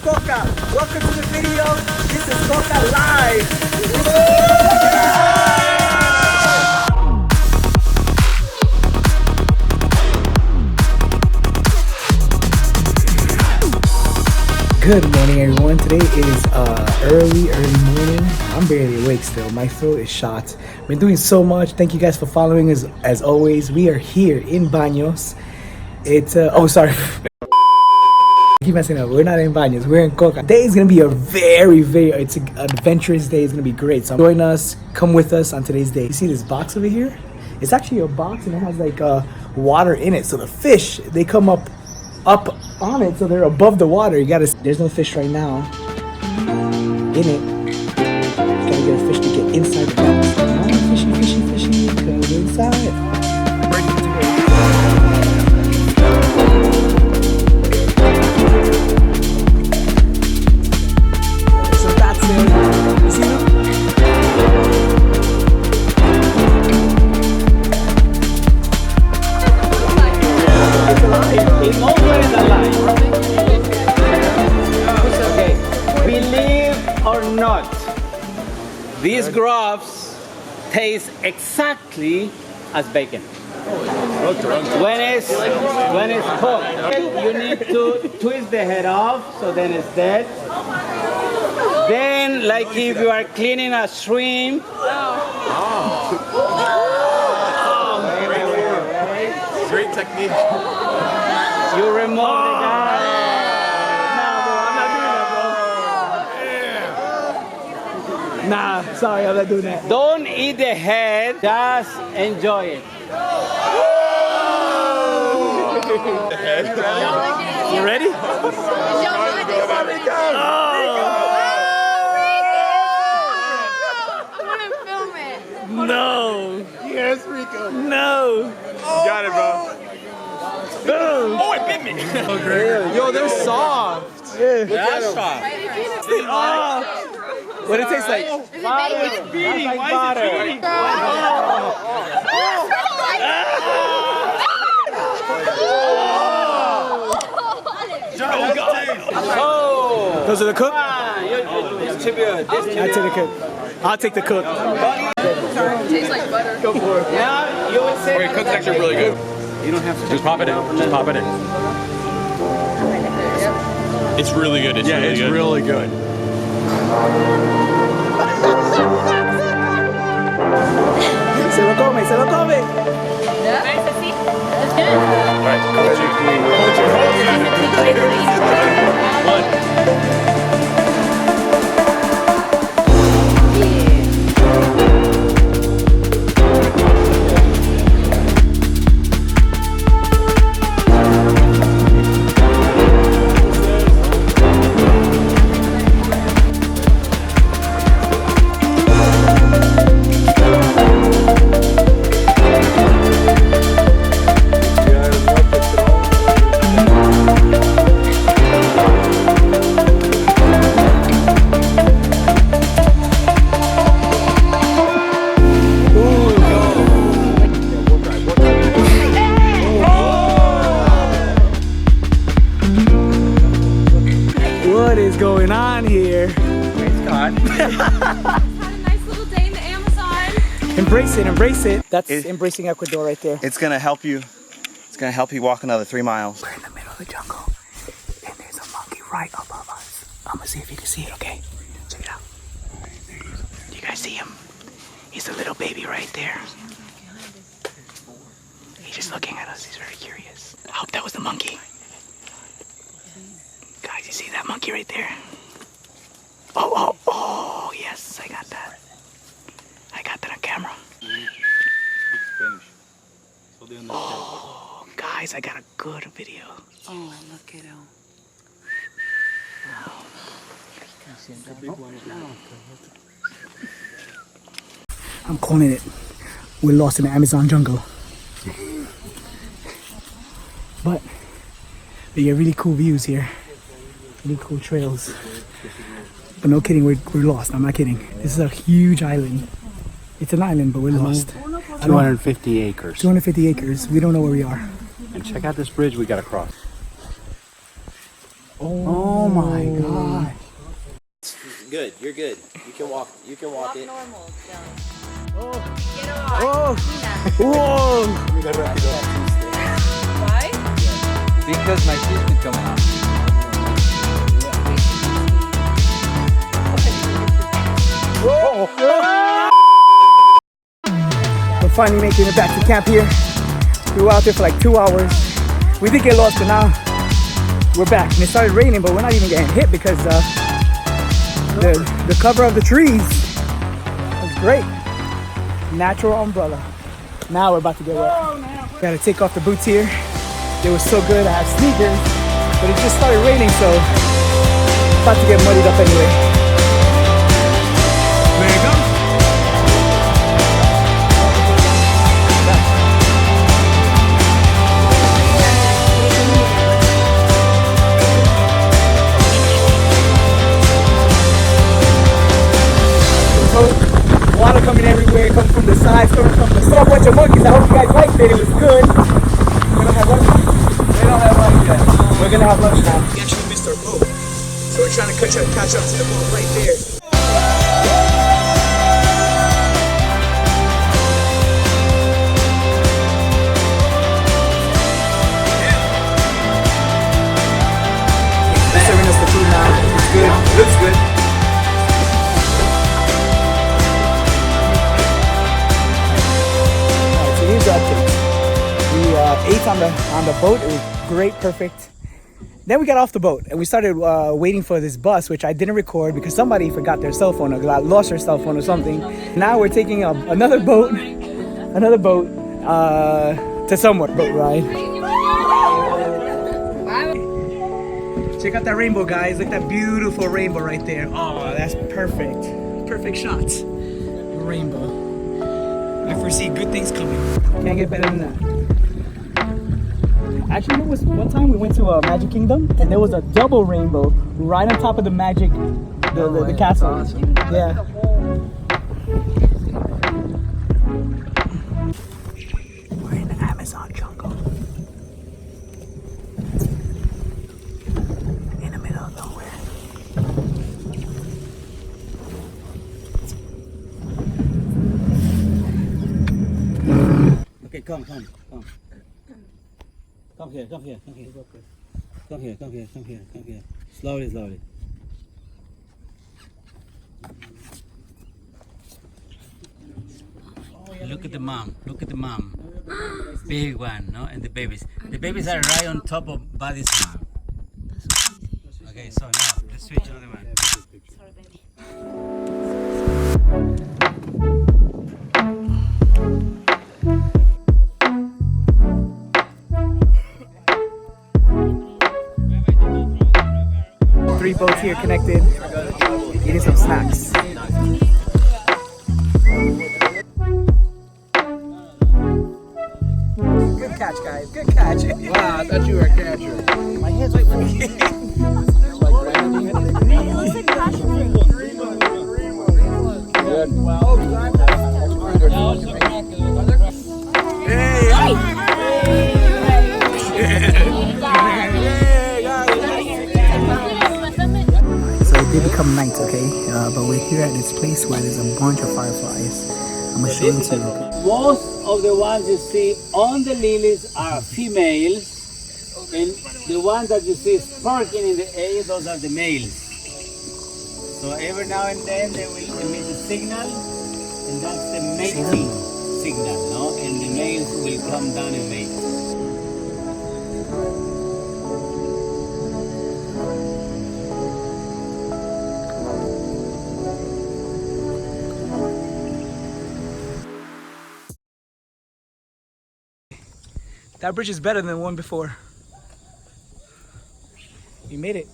Coca. Welcome to the video. This is Coca Live. Good morning, everyone. Today is early morning. I'm barely awake still. My throat is shot. Been doing so much. Thank you guys for following us as always. We are here in Baños. It's oh sorry. I keep messing up. We're not in Baños. We're in Coca. Today is gonna be a very it's an adventurous day. It's gonna be great. So join us. Come with us on today's day. You see this box over here? It's actually a box and it has like water in it. So the fish, they come up on it, so they're above the water. There's no fish right now in it. You gotta get a fish to get inside the box. Fishy, cause inside. So that's it. You see them? It's alive. It's always alive. Okay. Believe or not, these grubs taste exactly as bacon. When it's cooked, you need to twist the head off, so then it's dead. Then, like if you are cleaning a shrimp. Great technique. You remove the guy. Nah, bro, I'm not doing that, bro. Nah, sorry, I'm not doing that. Don't eat the head, just enjoy it. You ready? No. Yes, Rico. No. You got it, bro. No. Oh, it bit me. Yo, they're soft. Yeah. That's soft. What it tastes like? Butter. It's beating. Like Why butter. is it beating? Oh. Those are the cook? Distribute. I take the cook. I'll take the cook. Tastes like butter. Go for it. Now you would say. Wait, cook's actually really good. You don't have to. Just pop it in. Just pop it in. It's really good. It's really good. really good. Se lo come, se lo come. Yeah? Nice to see. That's good. All right, What is going on here? Had a nice little day in the Amazon. Embrace it. That's embracing Ecuador right there. It's gonna help you. It's gonna help you walk another 3 miles. We're in the middle of the jungle, and there's a monkey right above us. I'm gonna see if you can see it. Okay, check it out. Do you guys see him? He's a little baby right there. He's just looking at us. He's very curious. I hope that was the monkey. Guys, you see that monkey right there? Oh, yes, I got that. I got that on camera. Oh, guys, I got a good video. Oh, look at him. I'm calling it. We're lost in the Amazon jungle. But we get really cool views here. Really cool trails. But no kidding, we're lost. I'm not kidding. This is a huge island. It's an island, but we're lost. 250 acres. 250 acres. We don't know where we are. And check out this bridge we got to cross. Oh my God. You're good. You can walk. You can walk it. normal, Dylan. Oh! Whoa! Why? Because my teeth keep coming out. We're finally making it back to camp here. We were out there for like 2 hours. We did get lost, but now we're back. And it started raining, but we're not even getting hit because the cover of the trees was great. Natural umbrella. Now we're about to get wet. Gotta take off the boots here. They were so good. I have sneakers, but it just started raining, so about to get muddied up anyway. There you go. Water coming everywhere, coming from the sides, coming from the saw a bunch of monkeys. I hope you guys liked it. It was good. We're gonna have lunch. They don't have lunch yet. We're gonna have lunch now. We actually missed our boat, so we're trying to catch up to the boat right there. They're serving us the food now. It's good. Looks good. Here's the update. We ate on the boat. It was great, perfect. Then we got off the boat and we started waiting for this bus, which I didn't record because somebody forgot their cell phone or lost their cell phone or something. Now we're taking another boat to somewhere. Boat ride. Check out that rainbow, guys. Look at that beautiful rainbow right there. Oh, that's perfect. Perfect shot. Rainbow. I foresee good things coming. Can't get better than that. Actually, there was one time we went to Magic Kingdom and there was a double rainbow right on top of the magic, the castle. Awesome. Yeah. We're in the Amazon jungle. In the middle of nowhere. Okay, come. Come here. Slowly. Look at the mom. Big one, no? And the babies. The babies are right on top of Buddy's mom. Okay, so now let's switch another one. Sorry, baby. 3 boats here connected. Eating some snacks. Good catch, guys. Good catch. Wow, I thought you were a catcher. My hands right there. So it did become night, okay? But we're here at this place where there's a bunch of fireflies. I'm gonna show them to you. Most of the ones you see on the lilies are females, and the ones that you see sparking in the air, those are the males. So every now and then they will emit a signal, and that's the mating signal, no? And the males will come down and mate. That bridge is better than the one before. We made it.